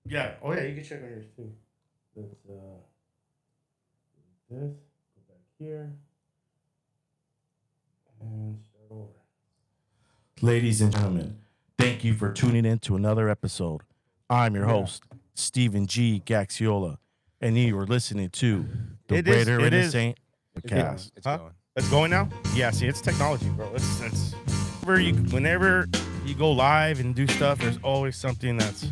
Yeah. Oh yeah, you can check on yours too. Let's do this. Go back here and start over. Ladies and gentlemen, thank you for tuning in to another episode. I'm your host, Stephen G. Gaxiola, and you are listening to the Raider and the Saint podcast. It's going. It's going now? Yeah, see, it's technology, bro. It's whenever you go live and do stuff, there's always something that's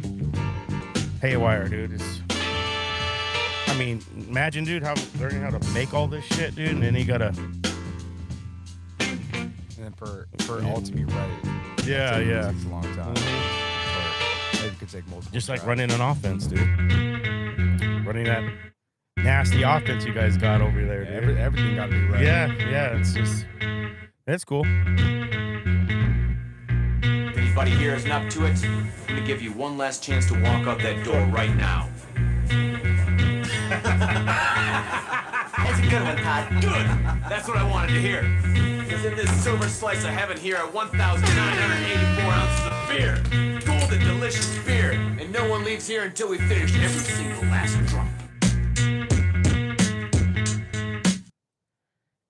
haywire, dude. I mean, imagine, dude, learning how to make all this shit, dude, and then you gotta. And then for it all to be right, Yeah, it takes a long time. Or it could take multiple. Just like tries. running an offense, dude. Running that nasty offense you guys got over there, dude. Everything got to be right. Yeah, it's cool. If anybody here isn't up to it, I'm gonna give you one last chance to walk out that door right now. That's a good one, Todd. Good! That's what I wanted to hear. Because in this silver slice of heaven here are 1,984 ounces of beer. Golden, delicious beer. And no one leaves here until we finish every single last drop.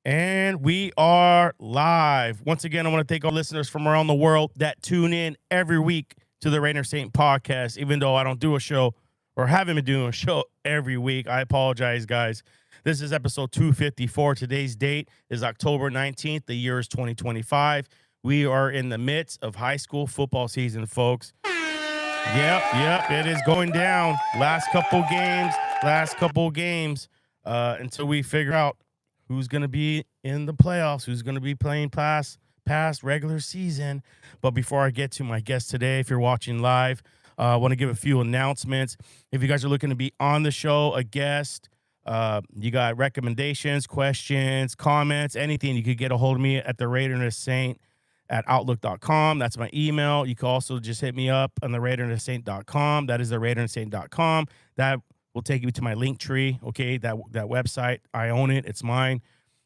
And we are live. Once again, I want to thank all listeners from around the world that tune in every week to the Raider Saint podcast. Even though I don't do a show or haven't been doing a show every week, I apologize, guys. This is episode 254. Today's date is October 19th. The year is 2025. We are in the midst of high school football season, folks. Yep, it is going down. Last couple games until we figure out who's going to be in the playoffs, who's going to be playing past regular season. But before I get to my guest today, if you're watching live, I want to give a few announcements. If you guys are looking to be on the show, a guest, you got recommendations, questions, comments, anything, you could get a hold of me at the Raider and the Saint at outlook.com. That's my email. You can also just hit me up on the raiderandthesaint.com. That is the raiderandthesaint.com. That will take you to my link tree. Okay, that website, I own it. It's mine.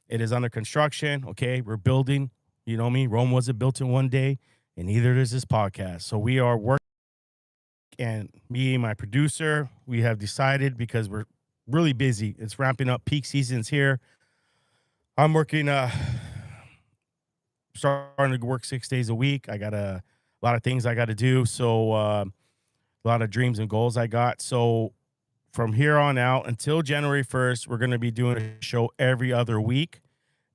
It is under construction. Okay, we're building. You know me. Rome wasn't built in one day, and neither is this podcast. So we are working, and me and my producer, we have decided, because we're really busy. It's ramping up. Peak season's here. I'm working. Starting to work 6 days a week. I got a lot of things I got to do. So a lot of dreams and goals I got. So from here on out until January 1st, we're going to be doing a show every other week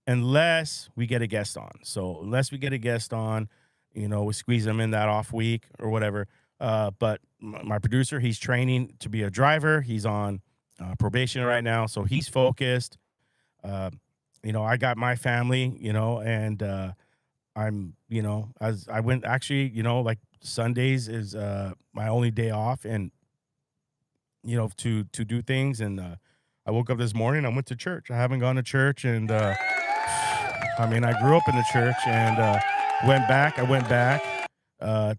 unless we get a guest on. So unless we get a guest on, we squeeze them in that off week or whatever. But my producer, he's training to be a driver. He's on probation right now. So he's focused. I got my family, and I'm, as I went actually, like Sundays is my only day off, and to do things. And I woke up this morning, I went to church. I haven't gone to church, and I grew up in the church, and I went back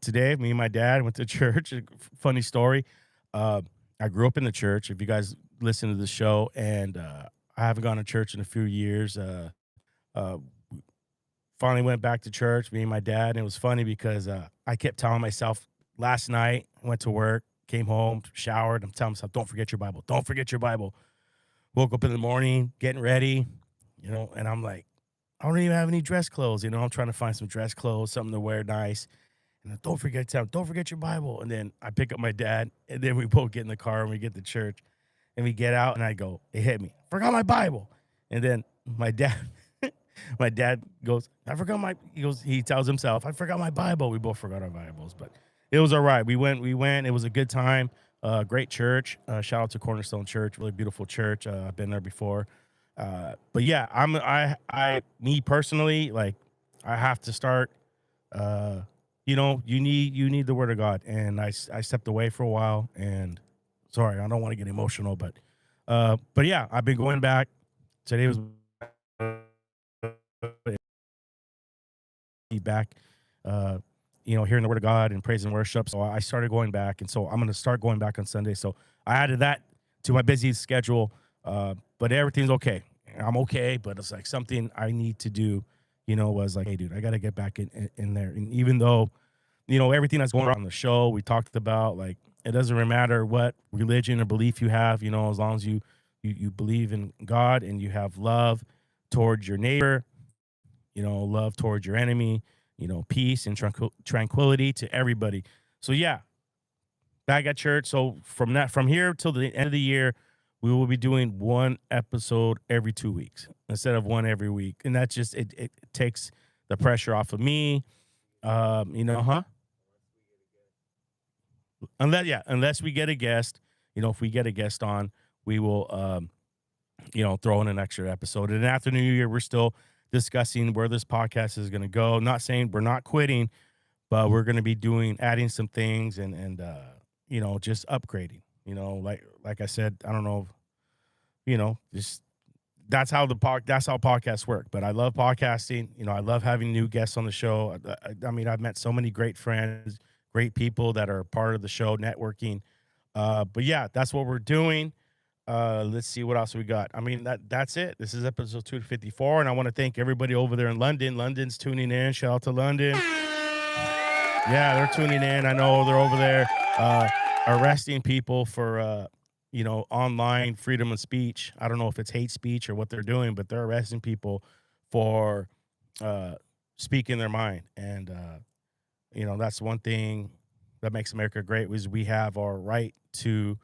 today. Me and my dad went to church. Funny story. I grew up in the church, if you guys listen to the show, and I haven't gone to church in a few years. Finally went back to church, me and my dad, and it was funny because I kept telling myself last night, went to work, came home, showered, I'm telling myself, don't forget your Bible, don't forget your Bible. Woke up in the morning, getting ready, and I'm like, I don't even have any dress clothes, I'm trying to find some dress clothes, something to wear nice, and don't forget your Bible. And then I pick up my dad, and then we both get in the car, and we get to church, and we get out, and I go, it hit me, forgot my Bible. And then my dad goes, he tells himself, I forgot my Bible. We both forgot our Bibles, but it was all right. We went, it was a good time. Great church. Shout out to Cornerstone Church, really beautiful church. I've been there before. But yeah, me personally, like, I have to start, you need the word of God. And I stepped away for a while, and sorry, I don't want to get emotional, but yeah, I've been going back. Today was back, hearing the word of God and praise and worship. So I started going back, and so I'm going to start going back on Sunday. So I added that to my busy schedule, but everything's okay. I'm okay, but it's like something I need to do, was like, hey, dude, I got to get back in there. And even though, everything that's going on the show, we talked about, like, It doesn't matter what religion or belief you have, you know, as long as you believe in God and you have love towards your neighbor, you know, love towards your enemy, you know, peace and tranquility to everybody. So yeah, back at church. So from here till the end of the year, we will be doing one episode every 2 weeks instead of one every week, and that's just it takes the pressure off of me. You know, huh? Unless we get a guest, you know, if we get a guest on, we will, you know, throw in an extra episode. And after New Year, we're still discussing where this podcast is going to go. Not saying we're not quitting, but we're going to be adding some things and you know, just upgrading. You know, like I said, I don't know, you know, just that's how podcasts work. But I love podcasting. You know, I love having new guests on the show. I mean, I've met so many great friends, great people that are part of the show, networking. But yeah, that's what we're doing. Let's see what else we got. I mean, that's it. This is episode 254, and I want to thank everybody over there in London. London's tuning in. Shout out to London. Yeah, they're tuning in. I know they're over there arresting people for you know, online freedom of speech. I don't know if it's hate speech or what they're doing, but they're arresting people for speaking their mind. And you know, that's one thing that makes America great, was we have our right to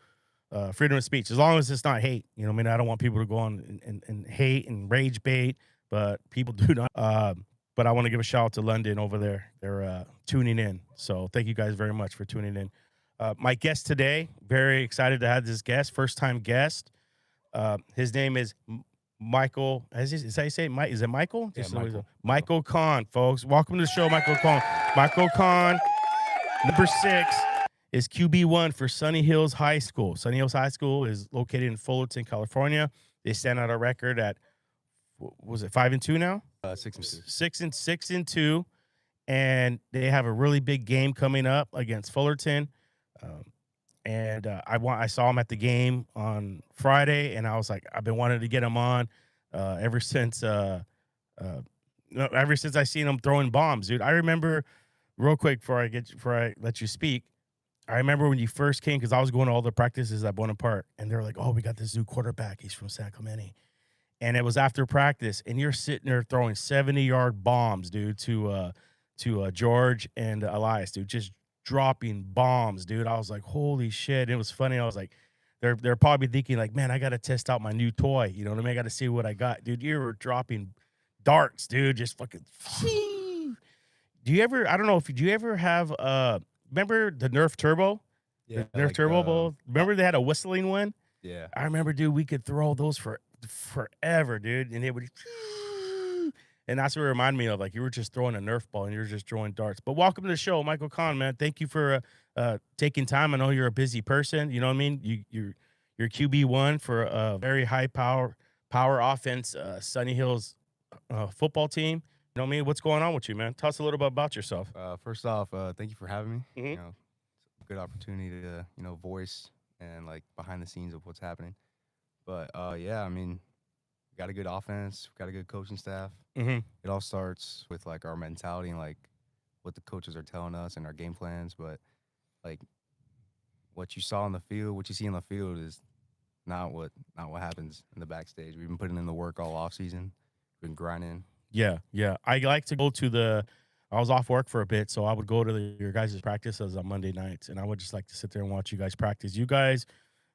freedom of speech, as long as it's not hate. You know, I mean, I don't want people to go on and hate and rage bait, but people do not. But I want to give a shout out to London over there. They're tuning in. So thank you guys very much for tuning in. My guest today, very excited to have this guest, first-time guest. His name is Michael. Is that how you say it? Is it Michael? Yeah, Michael. Michael Khan, folks. Welcome to the show, Michael Khan. Michael Khan, number 6, is QB1 for Sunny Hills High School. Sunny Hills High School is located in Fullerton, California. They stand out a record at, was it 5-2 now? 6-2. 6-2, and they have a really big game coming up against Fullerton. I saw him at the game on Friday, and I was like, I've been wanting to get him on ever since I seen him throwing bombs, dude. I remember, real quick before I let you speak, I remember when you first came, because I was going to all the practices at Bonaparte, and they're like, "Oh, we got this new quarterback. He's from San Clemente." And it was after practice, and you're sitting there throwing 70-yard bombs, dude, to George and Elias, dude, just dropping bombs, dude. I was like, holy shit. It was funny. I was like, they're probably thinking like, man, I got to test out my new toy. You know what I mean? I got to see what I got. Dude, you were dropping darts, dude, just fucking. Do you ever have, remember the Nerf Turbo? Yeah, The Nerf like, Turbo ball? Remember they had a whistling one? Yeah. I remember, dude, we could throw those for forever, dude. And they would, and that's what it reminded me of. Like, you were just throwing a Nerf ball and you were just throwing darts. But welcome to the show, Michael Khan, man. Thank you for taking time. I know you're a busy person. You know what I mean? You're QB1 for a very high power offense, Sunny Hills football team. You know what I mean? What's going on with you, man? Tell us a little bit about yourself. First off, thank you for having me. Mhm. You know, it's a good opportunity to, you know, voice and like behind the scenes of what's happening. But yeah, I mean, we got a good offense, we got a good coaching staff. Mm-hmm. It all starts with like our mentality and like what the coaches are telling us and our game plans. But like what you saw on the field, what you see on the field is not what happens in the backstage. We've been putting in the work all off season, been grinding. Yeah. I like to go to I was off work for a bit, so I would go to your guys' practices on Monday nights, and I would just like to sit there and watch you guys practice. You guys,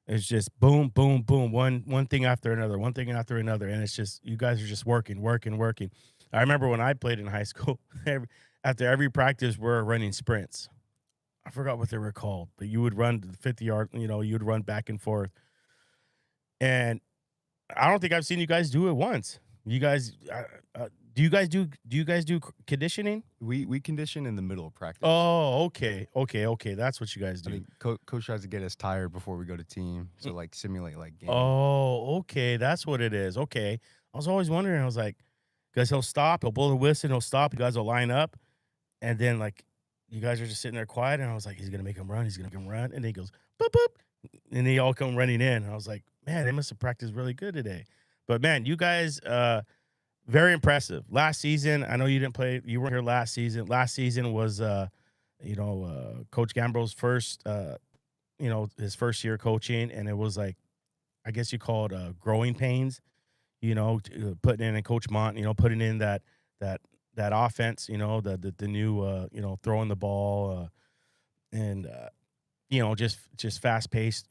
it's just boom, boom, boom, one thing after another, and it's just, you guys are just working. I remember when I played in high school, after every practice, we're running sprints. I forgot what they were called, but you would run the 50-yard, you know, you'd run back and forth. And I don't think I've seen you guys do it once. You guys, do you guys do conditioning? We condition in the middle of practice. Oh, okay. That's what you guys do. I mean, coach tries to get us tired before we go to team, so like simulate like game. Oh, okay, that's what it is. Okay, I was always wondering. I was like, because he'll stop, he'll blow the whistle, he'll stop. You guys will line up, and then like you guys are just sitting there quiet. And I was like, he's gonna make him run. And then he goes boop boop, and they all come running in. And I was like, man, they must have practiced really good today. But man, you guys, very impressive. Last season, I know you didn't play. You weren't here last season. Last season was, Coach Gambro's first his first year coaching, and it was like, I guess you call it growing pains, putting in and Coach Mont, putting in that that offense, the new throwing the ball and just fast paced,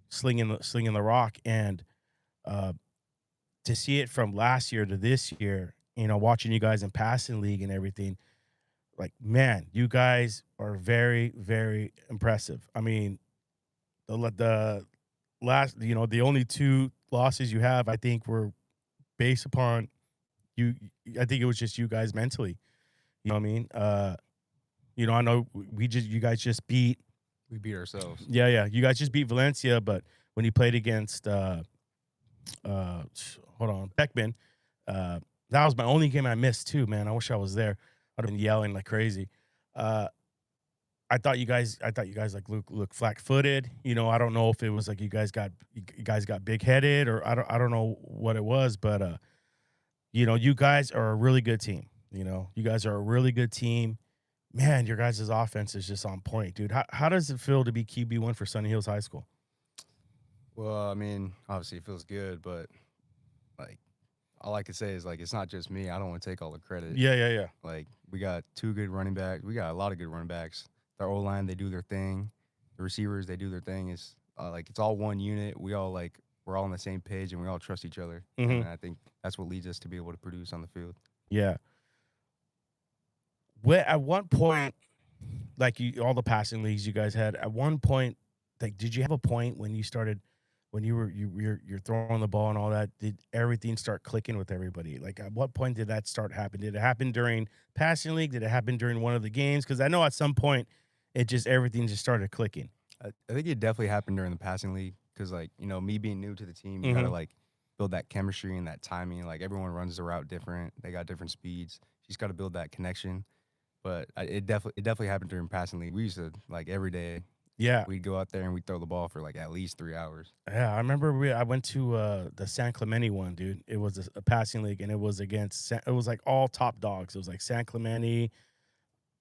slinging the rock, and uh, to see it from last year to this year, watching you guys in passing league and everything, like, man, you guys are very, very impressive. I mean, the last, the only two losses you have, I think, were based upon you. I think it was just you guys mentally. You know what I mean? I know you guys just beat. We beat ourselves. Yeah, yeah. You guys just beat Valencia, but when you played against hold on, Beckman, that was my only game I missed too, man. I wish I was there. I'd have been yelling like crazy. I thought you guys like look flat footed. I don't know if it was like you guys got big headed, or I don't know what it was, but you guys are a really good team. You guys are a really good team. Man, your guys' offense is just on point, dude. How does it feel to be QB1 for Sunny Hills High School? Well, I mean, obviously it feels good, but like all I could say is like it's not just me. I don't want to take all the credit. Yeah, yeah, yeah. Like we got two good running backs. We got a lot of good running backs. Our O-line, they do their thing. The receivers, they do their thing. It's like it's all one unit. We're all on the same page, and we all trust each other. Mhm. And I think that's what leads us to be able to produce on the field. Yeah. At one point, like all the passing leagues you guys had, at one point, like, did you have a point when you started, when you're throwing the ball and all that? Did everything start clicking with everybody? Like, at what point did that start happening? Did it happen during passing league? Did it happen during one of the games? Because I know at some point, everything just started clicking. I think it definitely happened during the passing league because, like, me being new to the team, you gotta like build that chemistry and that timing. Like everyone runs the route different; they got different speeds. You just got to build that connection. But it definitely happened during passing league. We used to like every day. Yeah, We'd go out there and we'd throw the ball for like at least 3 hours. yeah. I remember I went to the San Clemente one, dude. It was a passing league, and it was against. It was like all top dogs. It was like San Clemente.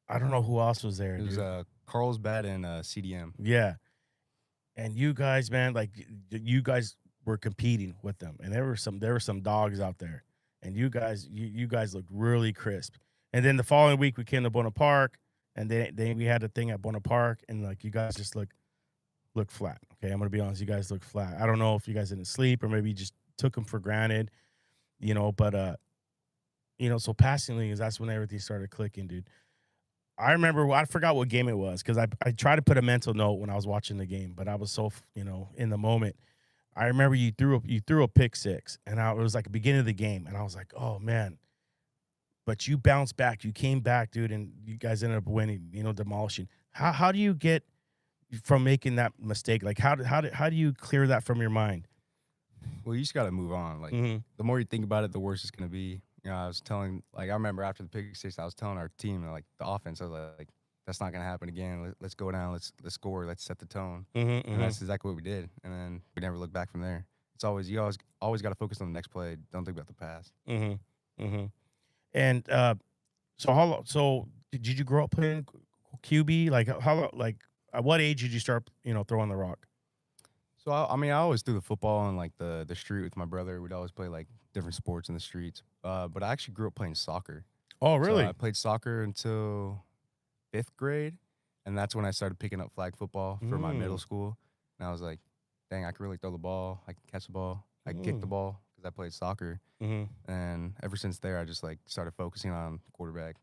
I don't know who else was there. It was dude. Carlsbad and CDM. Yeah. And you guys, man, like you guys were competing with them, and there were some dogs out there, and you guys looked really crisp. And then the following week we came to Bona Park, and then we had a thing at Bona Park, and like you guys just look flat. Okay, I'm gonna be honest, you guys look flat. I don't know if you guys didn't sleep or maybe you just took them for granted, but so passing leagues, that's when everything started clicking, dude. I remember I forgot what game it was because I tried to put a mental note when I was watching the game, but I was so in the moment. I remember you threw a pick six, and it was like the beginning of the game, and I was like, oh man. But you bounced back, you came back, dude, and you guys ended up winning, demolishing. How do you get from making that mistake? Like how do you clear that from your mind? Well, you just got to move on. Like the more you think about it, the worse it's gonna be. I was telling, like, I remember after the pick six, I was telling our team, like, the offense, I was like, that's not gonna happen again. Let's go down. Let's score. Let's set the tone. And that's exactly what we did. And then we never looked back from there. It's always you always got to focus on the next play. Don't think about the past. And so did you grow up playing QB? Like at what age did you start throwing the rock? So I mean, I always threw the football on like the street with my brother. We'd always play like different sports in the streets. But I actually grew up playing soccer. Oh, really? So I played soccer until 5th grade, and that's when I started picking up flag football for my middle school. And I was like, dang, I can really throw the ball. I can catch the ball. I can kick the ball because I played soccer. And ever since there, I just like started focusing on quarterback.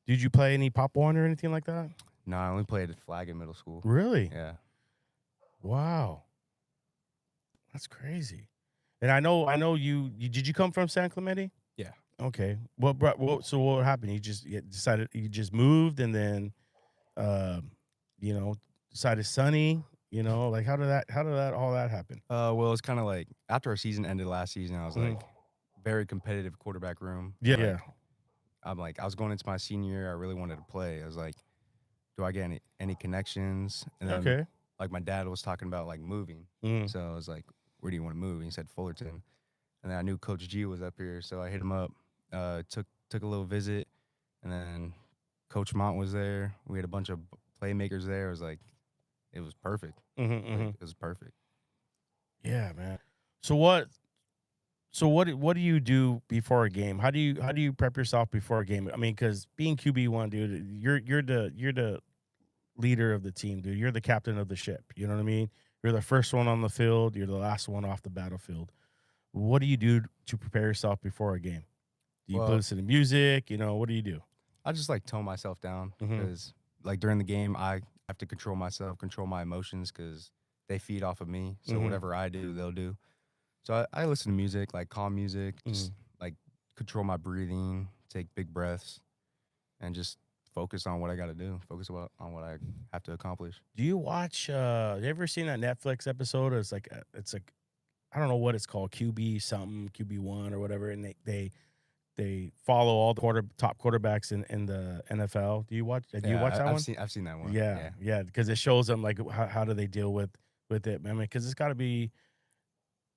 Did you play any Pop One or anything like that? No, I only played flag in middle school. Really? Yeah. Wow. That's crazy. And I know you did you come from San Clemente? Yeah. Okay. So what happened? You decided you just moved, and then decided Sunny, like how did that all that happen? Well, it's kind of like after our season ended last season, I was like very competitive quarterback room. Yeah. Like, I'm like, I was going into my senior year. I really wanted to play. I was like, do I get any connections? And then, like, my dad was talking about, like, moving. So I was like, where do you want to move? And he said Fullerton. And then I knew Coach G was up here. So I hit him up, took a little visit. And then Coach Mont was there. We had a bunch of playmakers there. I was like, it was perfect. Mm-hmm. It was perfect. Yeah, man. So what? So what do you do before a game? How do you prep yourself before a game? I mean, because being QB1, dude, you're the leader of the team, dude. You're the captain of the ship. You know what I mean? You're the first one on the field. You're the last one off the battlefield. What do you do to prepare yourself before a game? Do you Well, listen to music? What do you do? I just like tone myself down Mm-hmm. because like during the game, I have to control myself, control my emotions because they feed off of me. So Mm-hmm. whatever I do, they'll do. So I listen to music, like calm music, Mm-hmm. just like control my breathing, take big breaths, and just focus on what I got to do. On what I have to accomplish. Do you watch? You ever seen that Netflix episode? It's like I don't know what it's called, QB something, QB1 or whatever, and they follow all the top quarterbacks in the NFL. Do you watch that one? I've seen that one. Yeah, Yeah. yeah, because it shows them like how do they deal with it. I mean, because it's got to be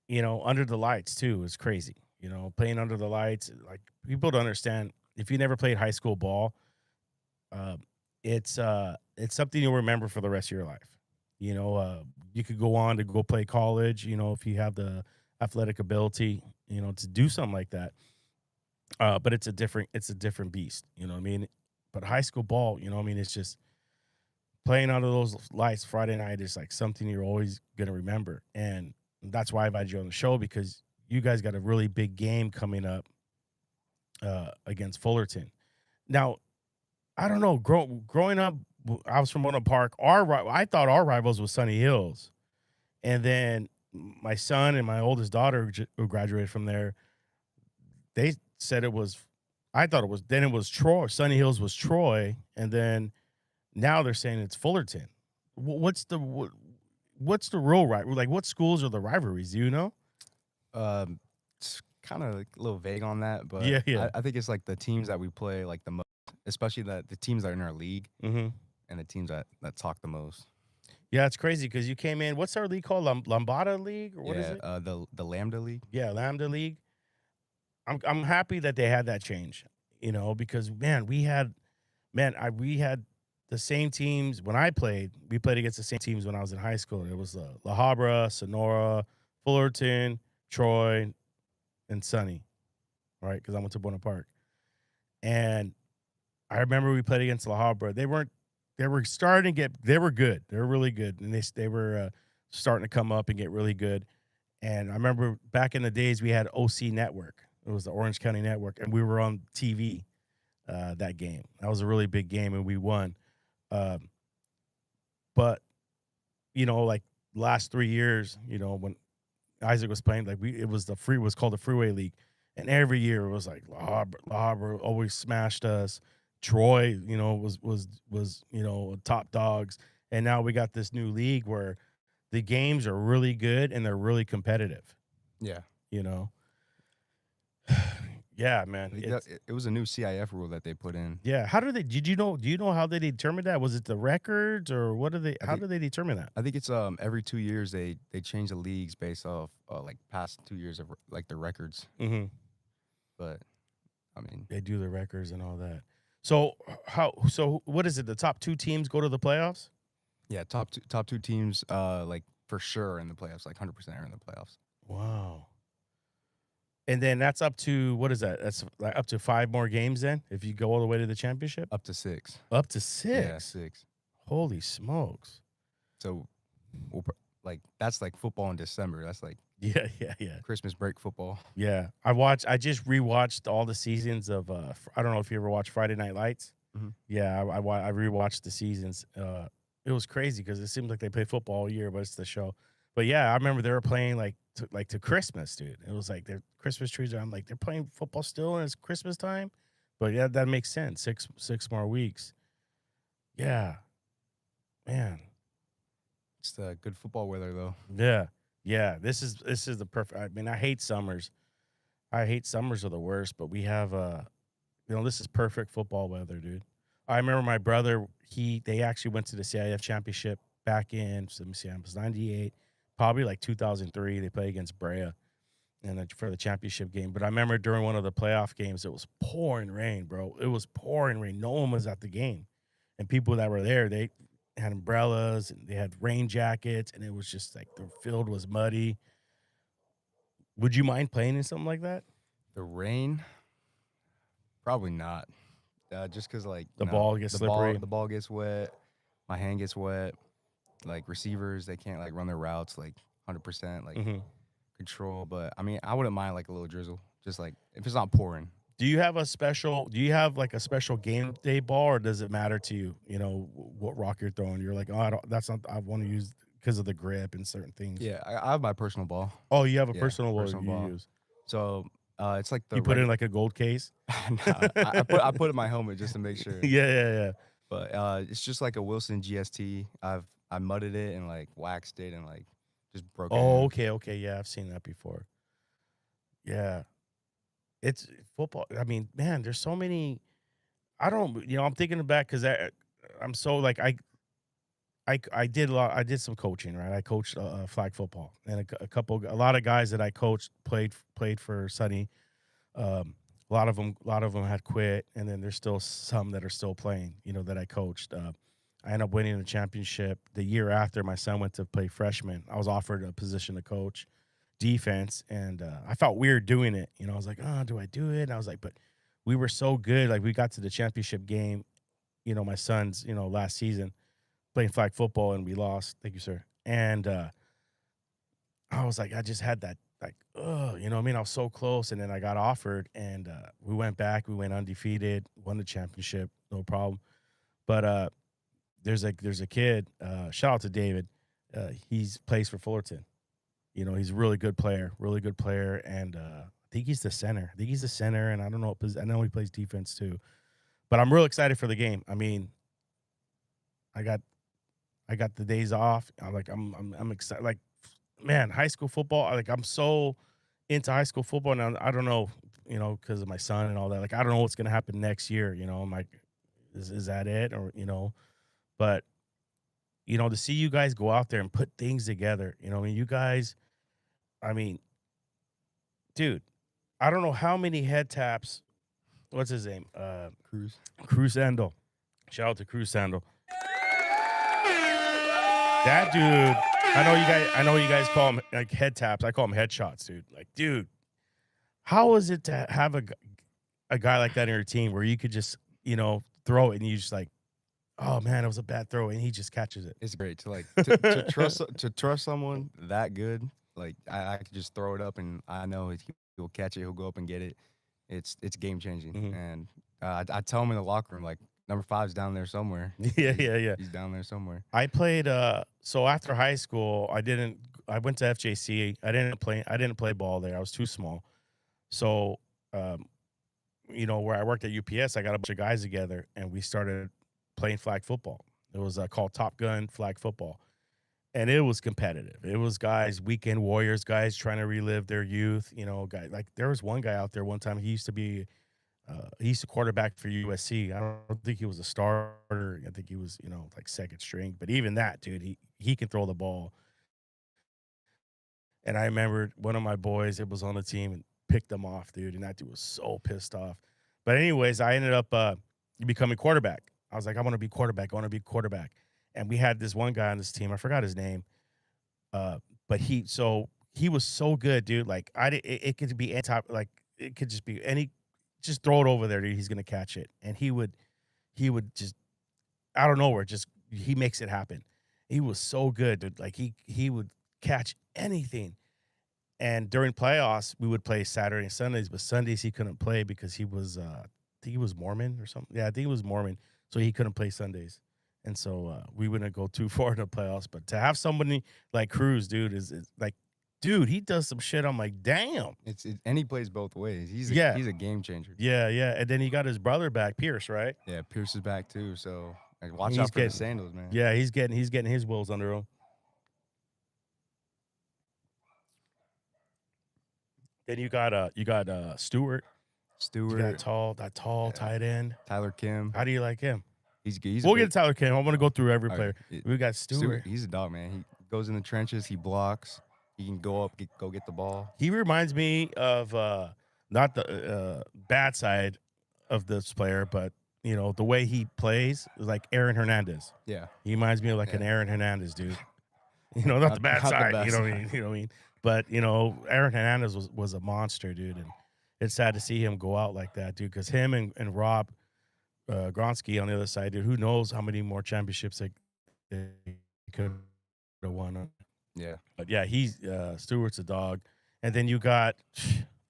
under the lights too. It's crazy. Playing under the lights. Like people don't understand if you never played high school ball. Uh, it's something you'll remember for the rest of your life. You could go on to go play college. If you have the athletic ability, to do something like that. But it's a different beast. You know what I mean? But high school ball, what I mean, it's just playing under those lights Friday night is like something you're always gonna remember, and that's why I invited you on the show because you guys got a really big game coming up against Fullerton. Now, I don't know. Growing up, I was from Mono Park. I thought our rivals was Sunny Hills, and then my son and my oldest daughter who graduated from there, they said it was. I thought it was. Then it was Troy. Sunny Hills was Troy, and then now they're saying it's Fullerton. What's the real right? Like, what schools are the rivalries? Do you know? It's kind of like a little vague on that, but Yeah, yeah. I think it's like the teams that we play like the most, especially the teams that are in our league Mm-hmm. and the teams that talk the most. Yeah, it's crazy because you came in. What's our league called? Lambada League or what is Yeah, it? the Lambda League. Yeah, Lambda League. I'm happy that they had that change. Because man, we had the same teams when I played. We played against the same teams when I was in high school. It was La Habra, Sonora, Fullerton, Troy, and Sunny, right? Because I went to Buena Park, and I remember we played against La Habra. They were starting to get. They were good. They were really good, and they were starting to come up and get really good. And I remember back in the days we had OC Network. It was the Orange County Network, and we were on TV that game. That was a really big game, and we won. Um, but like last 3 years, when Isaac was playing, like it was called the Freeway League, and every year it was like La Habra always smashed us. Troy, was top dogs, and now we got this new league where the games are really good and they're really competitive. Yeah, You know, yeah, man. it was a new CIF rule that they put in. Yeah. How do they? Did you know? Do you know how they determined that? Was it the records or what do they? I How think- do they determine that? I think it's every 2 years they change the leagues based off like past 2 years of like the records. Mm-hmm. But I mean, They do the records and all that. So So what is it? The top two teams go to the playoffs. yeah, top two teams like for sure in the playoffs, like 100% are in the playoffs. Wow. And then that's up to what is that? That's like up to 5 more games. Then if you go all the way to the championship, Up to 6. up to 6. Yeah, 6. Holy smokes. So like that's like football in December. That's like Yeah, yeah, yeah. Christmas break football. Yeah, I just rewatched all the seasons of. I don't know if you ever watched Friday Night Lights. Mhm. Yeah, I rewatched the seasons. It was crazy because it seems like they play football all year, but it's the show. But yeah, I remember they were playing like to Christmas, dude. It was like their Christmas trees. I'm like, they're playing football still, and it's Christmas time. But yeah, that makes sense. Six more weeks. Yeah, man. It's the good football weather though. Yeah, yeah. This is the perfect. I mean, I hate summers. I hate summers are the worst. But we have this is perfect football weather, dude. I remember my brother. They actually went to the CIF championship back in. Let me see, it was '98, probably like 2003. They played against Brea, and for the championship game. But I remember during one of the playoff games, it was pouring rain, bro. It was pouring rain. No one was at the game, and people that were there, had umbrellas and they had rain jackets, and it was just like the field was muddy. Would you mind playing in something like that? The rain, probably not. Just because like The ball gets slippery. the ball gets wet, my hand gets wet. Like receivers, they can't like run their routes like 100% like Mhm. control. But I mean, I wouldn't mind like a little drizzle, just like if it's not pouring. Do you have like a special game day ball, or does it matter to you? You know what rock you're throwing. You're like, oh, I don't. That's not. I want to use because of the grip and certain things. Yeah, I have my personal ball. Oh, you have a Yeah, personal ball personal you ball. use. So it's like the You put it in like a gold case. Nah, I put it in my helmet just to make sure. Yeah. But it's just like a Wilson GST. I mudded it and like waxed it and like just broke it. Oh, in. okay. Yeah, I've seen that before. Yeah, it's football. I mean, man, there's so many. I don't. I'm thinking back because I'm so like I did a lot. I did some coaching, right? I coached flag football, and a lot of guys that I coached played for Sunny. A lot of them had quit, and then there's still some that are still playing. That I coached. I ended up winning the championship the year after my son went to play freshman. I was offered a position to coach defense, and I felt weird doing it. I was like, oh, do I do it? And I was like, but we were so good. Like we got to the championship game. My son's last season playing flag football, and we lost. Thank you, sir. And I was like, I just had that, like, oh, you know what I mean? I was so close, and then I got offered, and we went back. We went undefeated, won the championship, no problem. But there's a kid. Shout out to David. He's plays for Fullerton. He's a really good player, and I think he's the center. And I don't know. I know he plays defense too. But I'm real excited for the game. I mean, I got the days off. I'm excited. Like, man, high school football. Like, I'm so into high school football now. I don't know, because of my son and all that. Like, I don't know what's gonna happen next year. I'm like, is that it? Or but to see you guys go out there and put things together. I mean, you guys. I mean, dude, I don't know how many head taps. What's his name? Cruz Sandal. Shout out to Cruz Sandal. That dude, I know you guys call him like head taps. I call him headshots, dude. Like, dude, how is it to have a guy like that in your team where you could just, throw it and you just like, oh man, it was a bad throw, and he just catches it. It's great to like to trust someone that good. Like I could just throw it up and I know he'll catch it. He'll go up and get it. It's game changing. Mhm. And I tell him in the locker room like number 5's down there somewhere. Yeah. He's down there somewhere. I played so after high school, I went to FJC. I didn't play ball there. I was too small. So where I worked at UPS, I got a bunch of guys together and we started playing flag football. It was called Top Gun Flag Football. And it was competitive. It was guys, weekend warriors, guys trying to relive their youth. Guys like there was one guy out there one time. He used to quarterback for USC. I don't think he was a starter. I think he was, like second string. But even that, dude, he can throw the ball. And I remembered one of my boys, it was on the team and picked him off, dude. And that dude was so pissed off. But anyways, I ended up becoming quarterback. I was like, I want to be quarterback. And we had this one guy on this team. I forgot his name. But he was so good, dude. Like it could be like it could just be any, just throw it over there, dude. He's gonna catch it, and he would just out of nowhere, just he makes it happen. He was so good, dude. Like he would catch anything. And during playoffs, we would play Saturday and Sundays, but Sundays he couldn't play because he was I think he was Mormon or something. Yeah, I think he was Mormon, so he couldn't play Sundays. And so we wouldn't go too far in the playoffs. But to have somebody like Cruz, dude, is like, dude, he does some shit. I'm like, damn. And he plays both ways. He's a game changer. Yeah. And then he got his brother back, Pierce, right? Yeah, Pierce is back too. So like, watch out for the sandals, man. Yeah, he's getting his wheels under him. Then you got Stewart. You got that tall tight end. Tyler Kim. How do you like him? He's we'll get to Tyler Kim. I want to go through every player. Right. We got Stewart. He's a dog, man. He goes in the trenches. He blocks. He can go up, go get the ball. He reminds me of not the bad side of this player, but you know, the way he plays is like Aaron Hernandez. Yeah. He reminds me of like an Yeah. Aaron Hernandez, dude. You know, not the bad Not the side. best You know what I side. mean? You know what I mean? But you know, Aaron Hernandez was a monster, dude, and it's sad to see him go out like that, dude. Because him and Rob Gronsky on the other side, dude. Who knows how many more championships they could have won? Yeah. But yeah, he's Stewart's a dog, and then you got,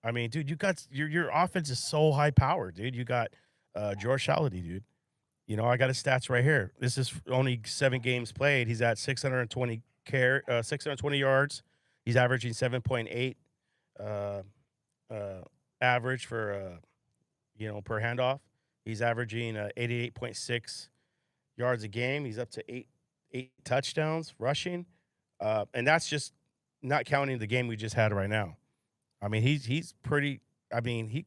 I mean, dude, you got your offense is so high powered, dude. You got George Shalady, dude. You know, I got his stats right here. This is only 7 games played. He's at 620 yards. He's averaging 7.8 uh, average for you know, per handoff. He's averaging 88.6 yards a game. He's up to eight touchdowns rushing, and that's just not counting the game we just had right now. I mean, he's pretty. I mean, he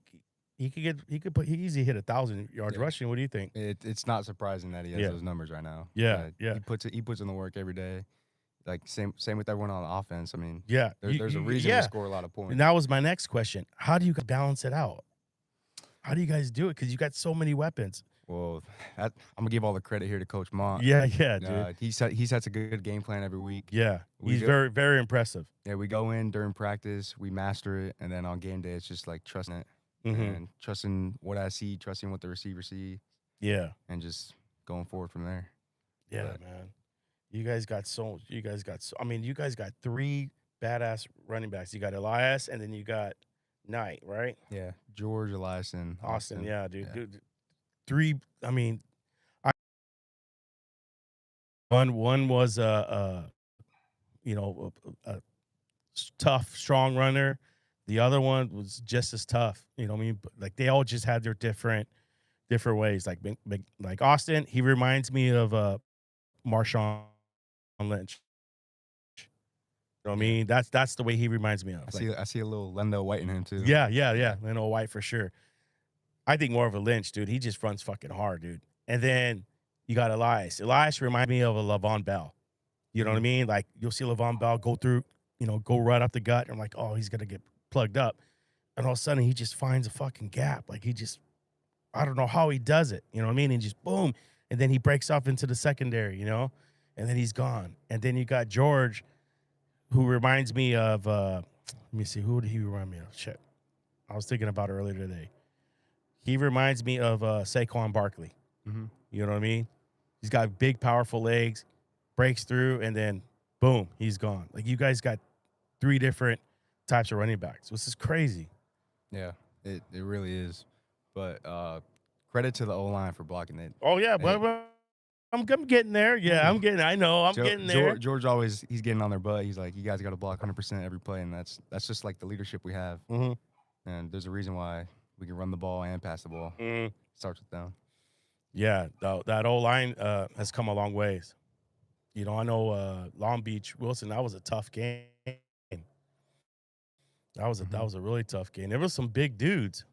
easily hit 1,000 yards Yeah. rushing. What do you think? It's not surprising that he has Yeah. those numbers right now. Yeah, yeah. He puts in the work every day. Like same with everyone on offense. I mean, Yeah, there's a reason we score a lot of points. And that was my next question. How do you balance it out? How do you guys do it? Because you got so many weapons. Well, I'm gonna give all the credit here to Coach Mont. Yeah, dude. He sets a good game plan every week. Yeah, he's very, very impressive. Yeah, we go in during practice, we master it, and then on game day, it's just like trusting it and trusting what I see, trusting what the receivers see. Yeah, and just going forward from there. Yeah, man. You guys got I mean, you guys got 3 badass running backs. You got Elias, and then you got Knight, right? Yeah, George, Elias, and Austin. Yeah, dude. Yeah. Dude, 3. I mean, one was you know, a tough, strong runner. The other one was just as tough. You know what I mean? But, like, they all just had their different ways. Like Austin, he reminds me of Marshawn Lynch. You know what I mean? That's the way he reminds me of. I see a little Lendo White in him too. Yeah. Leno White for sure. I think more of a Lynch, dude. He just runs fucking hard, dude. And then you got Elias. Elias reminds me of a Le'Veon Bell. You know what I mean? Like, you'll see Le'Veon Bell go through, you know, go right up the gut. And I'm like, oh, he's gonna get plugged up. And all of a sudden, he just finds a fucking gap. Like, I don't know how he does it. You know what I mean? And just boom. And then he breaks off into the secondary, you know? And then he's gone. And then you got George, who reminds me of, let me see, who did he remind me of? Shit. I was thinking about it earlier today. He reminds me of Saquon Barkley. Mm-hmm. You know what I mean? He's got big, powerful legs, breaks through, and then boom, he's gone. Like, you guys got 3 different types of running backs. This is crazy. Yeah, it really is. But credit to the O-line for blocking it. Oh, yeah, but I'm getting there. Yeah, I'm getting there. George always, he's getting on their butt. He's like, you guys got to block 100% every play, and that's just like the leadership we have. Mm-hmm. And there's a reason why we can run the ball and pass the ball. Mm-hmm. Starts with them. Yeah, that O-line has come a long ways. You know, I know Long Beach, Wilson, that was a tough game. That was a really tough game. There was some big dudes.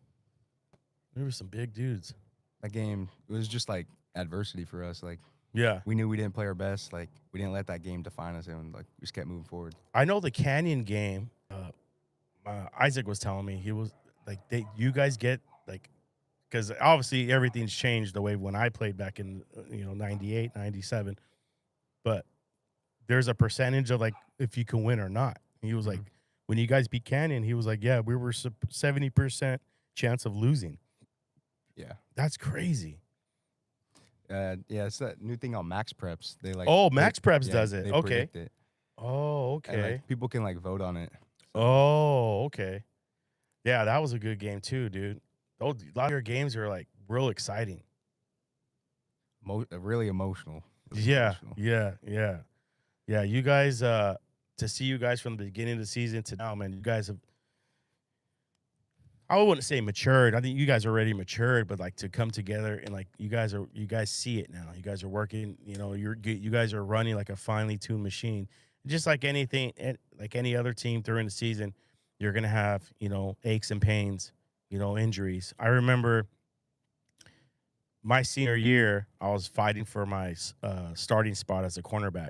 That game, it was just like adversity for us. Like, Yeah. we knew we didn't play our best. Like, we didn't let that game define us, and like we just kept moving forward. I know the Canyon game, Isaac was telling me, he was like, you guys get like, because obviously everything's changed the way when I played back in, 98, 97. But there's a percentage of like if you can win or not. He was like, when you guys beat Canyon, he was like, yeah, we were 70% chance of losing. Yeah. That's crazy. Yeah, it's that new thing on Max Preps. They like. Max Preps does it. They Okay. predict it. Oh, And, okay. like, people can like vote on it. Oh, okay. Yeah, that was a good game too, dude. A lot of your games are like real exciting. Really emotional. Yeah. You guys, to see you guys from the beginning of the season to now, man, you guys have, I wouldn't say matured. I think you guys are already matured, but like to come together and like you guys see it now. You guys are working, you guys are running like a finely tuned machine. Just like anything, like any other team during the season, you're going to have, aches and pains, injuries. I remember my senior year, I was fighting for my starting spot as a cornerback.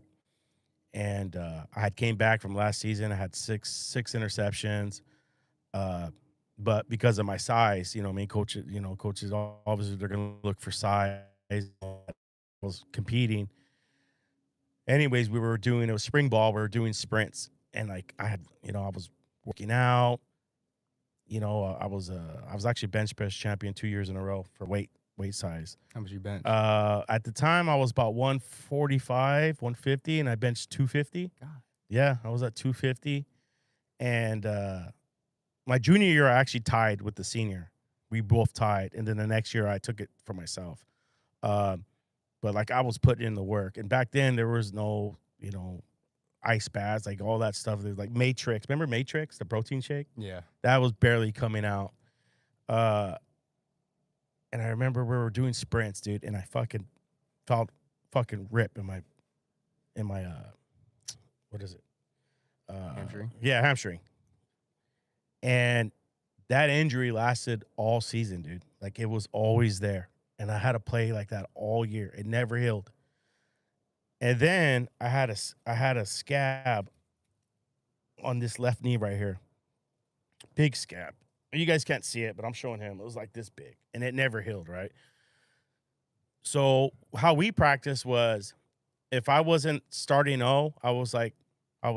And I had came back from last season. I had six interceptions. but because of my size, coaches obviously they're gonna look for size. I was competing. Anyways, it was spring ball. We were doing sprints, and like I was working out. I was actually bench press champion 2 years in a row for weight size. How much you bench? At the time I was about 145, 150, and I benched 250. God. Yeah, I was at 250, and my junior year I actually tied with the senior. We both tied, and then the next year I took it for myself. But like I was putting in the work, and back then there was no ice baths, like all that stuff. There's like Matrix. Remember Matrix, the protein shake? Yeah. That was barely coming out. And I remember we were doing sprints, dude, and I fucking felt fucking rip in my what is it? Hamstring? Yeah, hamstring. And that injury lasted all season, dude. Like it was always there. And I had to play like that all year. It never healed. And then I had a scab on this left knee right here. Big scab. You guys can't see it, but I'm showing him. It was like this big, and it never healed, right? So how we practiced was, if I wasn't starting I was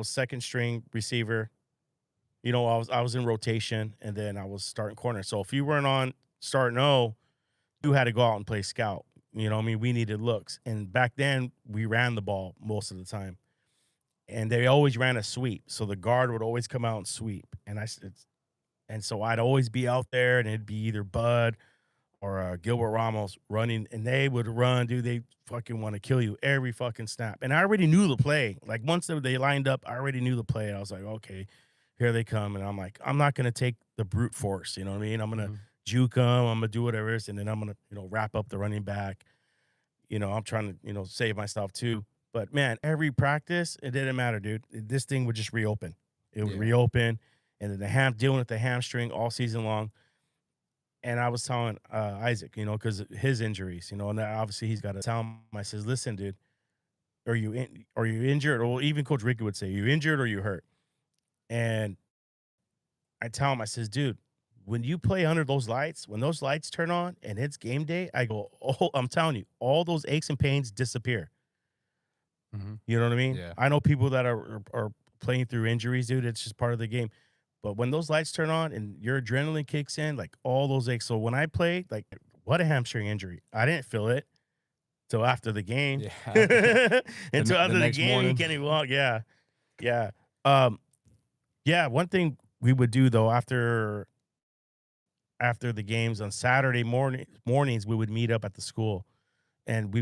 second string receiver. I was in rotation, and then I was starting corner. So if you weren't on starting you had to go out and play scout. You know what I mean? We needed looks. And back then, we ran the ball most of the time. And they always ran a sweep. So the guard would always come out and sweep. And so I'd always be out there, and it'd be either Bud or Gilbert Ramos running. And they would run, dude. They fucking want to kill you every fucking snap. And I already knew the play. Like, once they lined up, I already knew the play. I was like, okay, here they come. And I'm like, I'm not going to take the brute force. You know what I mean? I'm going to juke them. I'm going to do whatever it is. And then I'm going to, wrap up the running back. I'm trying to, save myself too. But, man, every practice, it didn't matter, dude. This thing would just reopen. It would reopen. And then dealing with the hamstring all season long. And I was telling Isaac, because his injuries, and obviously he's got to tell him. I says, listen, dude, are you injured? Or even Coach Ricky would say, you injured or you hurt? And I tell him, I says, dude, when you play under those lights, when those lights turn on and it's game day, I go, oh, I'm telling you, all those aches and pains disappear. Mm-hmm. You know what I mean? Yeah. I know people that are playing through injuries, dude. It's just part of the game. But when those lights turn on and your adrenaline kicks in, like all those aches. So when I played, like, what a hamstring injury. I didn't feel it till after the game. Yeah. Until after the game, morning. you can't even walk. Yeah. Yeah. Yeah. One thing we would do, though, after the games on Saturday mornings, we would meet up at the school, and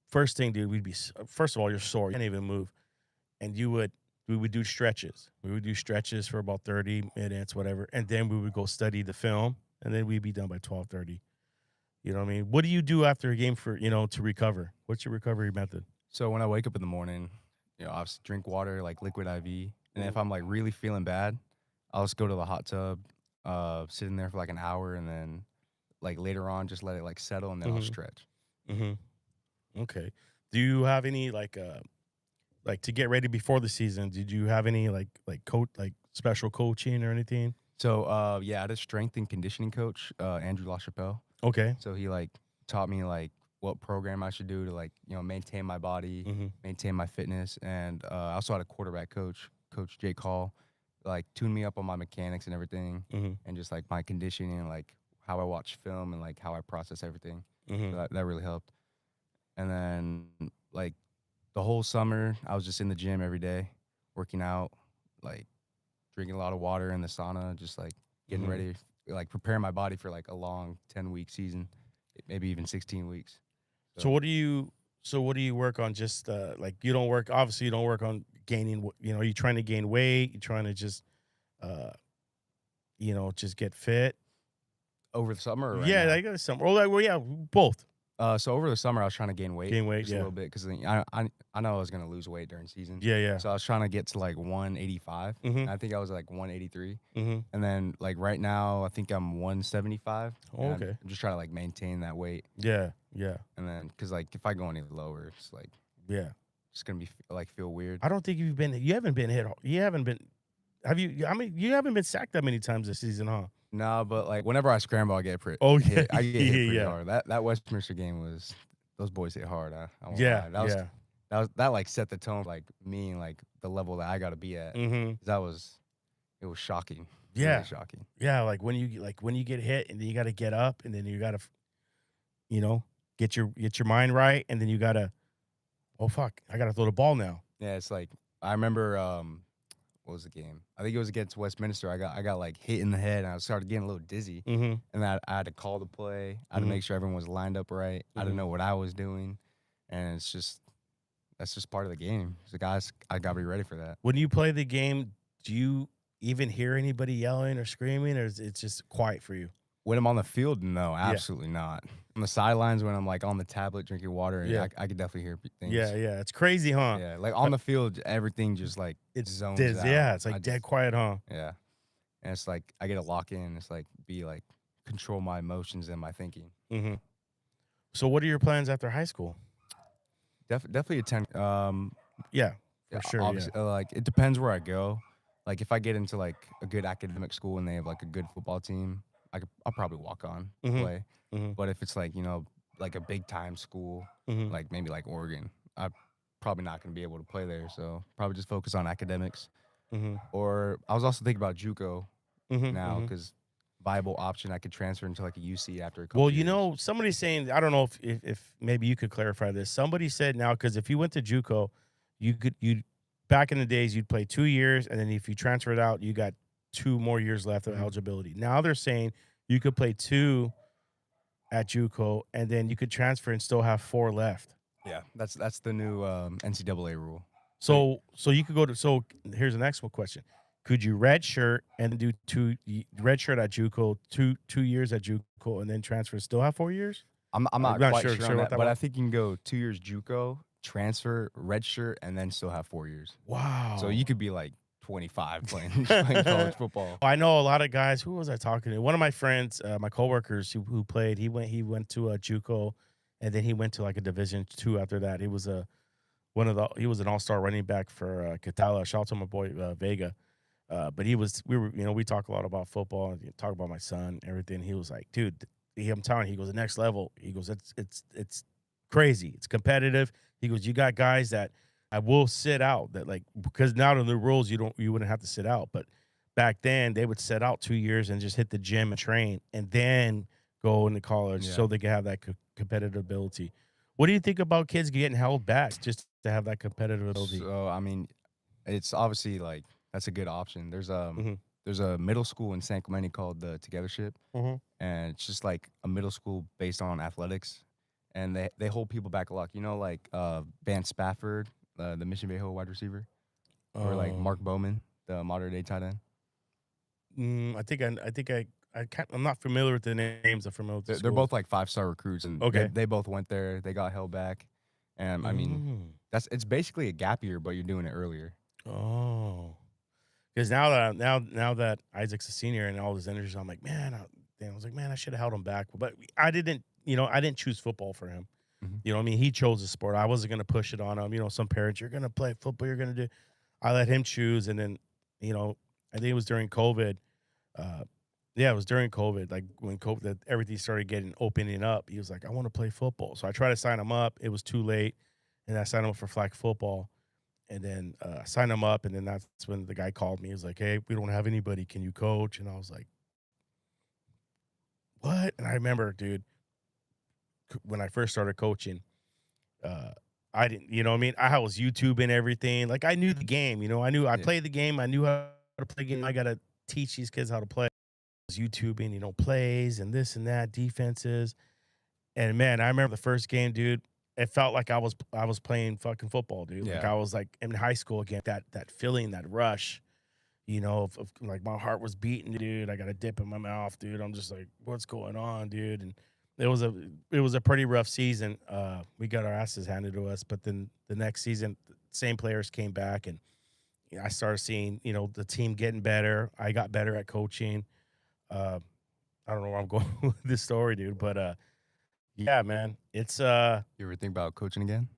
first thing, dude, first of all, you're sore. You can't even move. And we would do stretches. We would do stretches for about 30 minutes, whatever. And then we would go study the film, and then we'd be done by 12:30. You know what I mean? What do you do after a game to recover? What's your recovery method? So when I wake up in the morning, I'll just drink water, like liquid IV. And if I'm like really feeling bad, I'll just go to the hot tub, sit in there for like an hour, and then like later on, just let it like settle, and then I'll stretch. Mm-hmm. Okay. Do you have any like to get ready before the season? Did you have any like special coaching or anything? So I had a strength and conditioning coach, Andrew LaChapelle. Okay. So he like taught me like what program I should do to like maintain my body, maintain my fitness, and I also had a quarterback coach, Coach Jake Hall, like tune me up on my mechanics and everything, and just like my conditioning and like how I watch film and like how I process everything. So that really helped. And then like the whole summer, I was just in the gym every day, working out, like drinking a lot of water in the sauna, just like getting ready, like preparing my body for like a long 10-week season, maybe even 16 weeks. So what do you work on? Just like you don't work on gaining, you're trying to gain weight, you're trying to just just get fit Over the summer? Or right yeah, now? I got some. Well, yeah, both. So over the summer, I was trying to gain weight. Just Yeah. a little bit, because I know I was going to lose weight during season. Yeah. So I was trying to get to like 185. Mhm. I think I was like 183. Mm-hmm. And then like right now, I think I'm 175. Oh, and okay. I'm just trying to like maintain that weight. Yeah. And then, because like if I go any lower, it's like Yeah. it's going to be like feel weird. I don't think you haven't been hit. You haven't been. Have you? I mean, you haven't been sacked that many times this season, huh? No, but like whenever I scramble, I get Oh, hit. yeah, I get hit pretty yeah. hard. That Westminster game was those boys hit hard. I won't Yeah, lie. yeah. That like set the tone for, like me and like the level that I got to be at. Mhm. 'Cause it was shocking. Really Yeah. shocking. Yeah, like when you get hit and then you gotta get up and then you gotta, you know, get your mind right, and then you gotta, "Oh, fuck, I gotta throw the ball now." Yeah, it's like I remember what was the game? I think it was against Westminster. I got like hit in the head and I started getting a little dizzy. Mhm, And I had to call the play. I had to mhm, make sure everyone was lined up right. I didn't mhm. know what I was doing. And that's just part of the game. So guys, I gotta be ready for that. When you play the game, do you even hear anybody yelling or screaming, or is it just quiet for you? When I'm on the field, no, Yeah, absolutely not. On the sidelines, when I'm like on the tablet drinking water, yeah, I could definitely hear yeah, things. yeah. It's crazy, huh? Yeah, like Uh, on the field, everything just like zones yeah, out. it's like I dead just quiet, huh? yeah, and it's like I get to lock in. It's like be like control my emotions and my thinking. Mhm. So what are your plans after high school? Definitely attend. Yeah, Yeah, for sure, yeah. obviously, like it depends where I go. Like if I get into like a good academic school and they have like a good football team, I'll probably walk on Mhm, play. mhm, But if it's like like a big time school, mhm, like maybe like Oregon, I'm probably not gonna be able to play there. So probably just focus on academics. mhm, Or I was also thinking about JUCO mhm, now mhm. because viable option I could transfer into like a UC after a Well, couple years. somebody's saying, I don't know if maybe you could clarify this. Somebody said now, because if you went to JUCO, you back in the days you'd play 2 years, and then if you transferred out, you got 2 more years left of Mhm. eligibility. Now they're saying you could play two at JUCO, and then you could transfer and still have four left. Yeah, that's the new NCAA rule. So So you could go to. So here's the next one question: could you redshirt and do redshirt at JUCO, 2 years at JUCO, and then transfer, still have 4 years? I'm I'm not not quite sure sure on what that, that but I was. think you can go 2 years JUCO, transfer, redshirt, and then still have 4 years. So Wow. you could be like 25 playing college football. I know a lot of guys. Who was I talking to? One of my friends, my coworkers who played. He went to a JUCO, and then he went to like a Division II after that. He was he was an all-star running back for Catala. Shout out to my boy Vega. But we talk a lot about football and talk about my son, everything. He was like, dude, I'm telling you, he goes, the next level. He goes, it's crazy. It's competitive. He goes, you got guys that I will sit out that, like, because now in the rules you wouldn't have to sit out, but back then they would sit out 2 years and just hit the gym and train and then go into college Yeah. so they could have that competitive ability. What do you think about kids getting held back just to have that competitive ability? So I mean, it's obviously like that's a good option. Mhm. There's a middle school in San Clemente called the Togethership, Mhm. and it's just like a middle school based on athletics, and they hold people back a lot. Like Van Spafford, the Mission Viejo wide receiver, or like Um, Mark Bowman, the modern day tight end. I'm not familiar with the names. I'm familiar with the They're schools. both like 5-star recruits, and Okay. they both went there. They got held back, and I mean Mm. it's basically a gap year, but you're doing it earlier. Oh, because now that Isaac's a senior and all his energies, I'm like, man, I was like, man, I should have held him back, but I didn't choose football for him. Mhm. You know, what I mean, he chose the sport. I wasn't gonna push it on him. Some parents, you're gonna play football, you're gonna do. I let him choose, and then, I think it was during COVID. Uh, yeah, it was during COVID, like when COVID, that everything started opening up. He was like, I want to play football. So I tried to sign him up. It was too late. And I signed him up for flag football. And then I signed him up. And then that's when the guy called me. He was like, hey, we don't have anybody. Can you coach? And I was like, what? And I remember, dude, when I first started coaching, uh, I didn't, what I mean? I was YouTubing everything. Like I knew the game, I Yeah. played the game. I knew how to play the game. I got to teach these kids how to play. YouTubing, plays and this and that, defenses. And man, I remember the first game, dude. It felt like I was playing fucking football, dude. Like Yeah. I was like in high school again. That feeling, that rush, of like my heart was beating, dude. I got a dip in my mouth, dude. I'm just like, what's going on, dude? And it was a pretty rough season. We got our asses handed to us, but then the next season, same players came back, and I started seeing, the team getting better. I got better at coaching. Uh, I don't know where I'm going with this story, dude, but yeah, man, it's You ever think about coaching again?